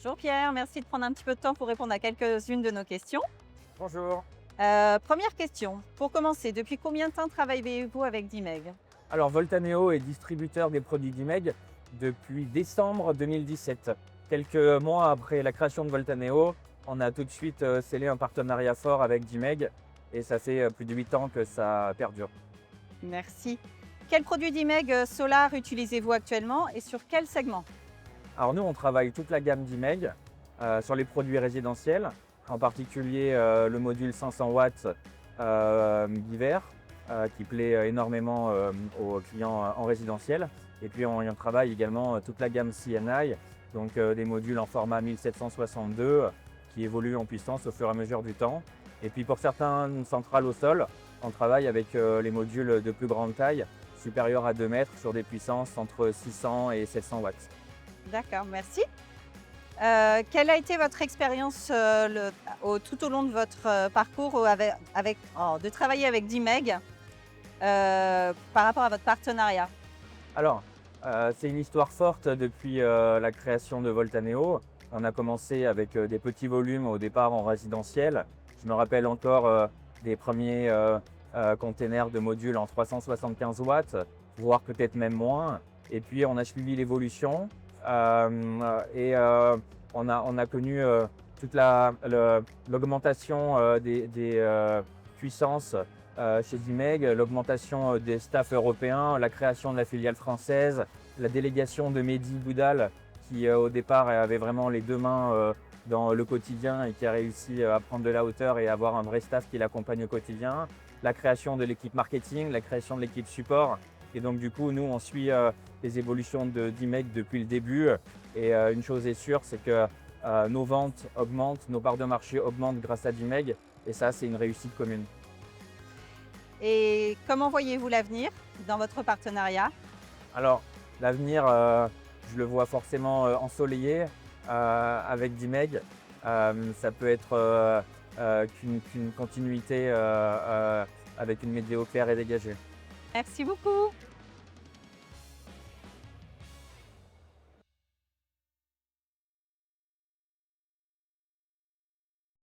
Bonjour Pierre, merci de prendre un petit peu de temps pour répondre à quelques-unes de nos questions. Bonjour. Première question, pour commencer, depuis combien de temps travaillez-vous avec Dimeg? Alors Voltaneo est distributeur des produits d'Imeg depuis décembre 2017. Quelques mois après la création de Voltaneo, on a tout de suite scellé un partenariat fort avec Dimeg et ça fait plus de 8 ans que ça perdure. Merci. Quel produit Dimeg Solar utilisez-vous actuellement et sur quel segment? Alors nous, on travaille toute la gamme d'Imeg sur les produits résidentiels, en particulier le module 500 watts d'hiver qui plaît énormément aux clients en résidentiel. Et puis on travaille également toute la gamme CNI, donc des modules en format 1762 qui évoluent en puissance au fur et à mesure du temps. Et puis pour certaines centrales au sol, on travaille avec les modules de plus grande taille, supérieurs à 2 mètres, sur des puissances entre 600 et 700 watts. D'accord, merci. Quelle a été votre expérience tout au long de votre parcours de travailler avec Dimeg par rapport à votre partenariat? Alors, c'est une histoire forte depuis la création de Voltaneo. On a commencé avec des petits volumes au départ en résidentiel. Je me rappelle encore des premiers containers de modules en 375 watts, voire peut-être même moins. Et puis on a suivi l'évolution et on a connu toute l'augmentation des puissances chez Dimeg, l'augmentation des staffs européens, la création de la filiale française, la délégation de Mehdi Boudal qui au départ avait vraiment les deux mains dans le quotidien et qui a réussi à prendre de la hauteur et avoir un vrai staff qui l'accompagne au quotidien, la création de l'équipe marketing, la création de l'équipe support. Et donc du coup, nous, on suit les évolutions de Dimeg depuis le début. Et une chose est sûre, c'est que nos ventes augmentent, nos parts de marché augmentent grâce à Dimeg. Et ça, c'est une réussite commune. Et comment voyez-vous l'avenir dans votre partenariat? Alors, l'avenir, je le vois forcément ensoleillé avec Dimeg. Ça peut être qu'une continuité avec une météo claire et dégagée. Merci beaucoup.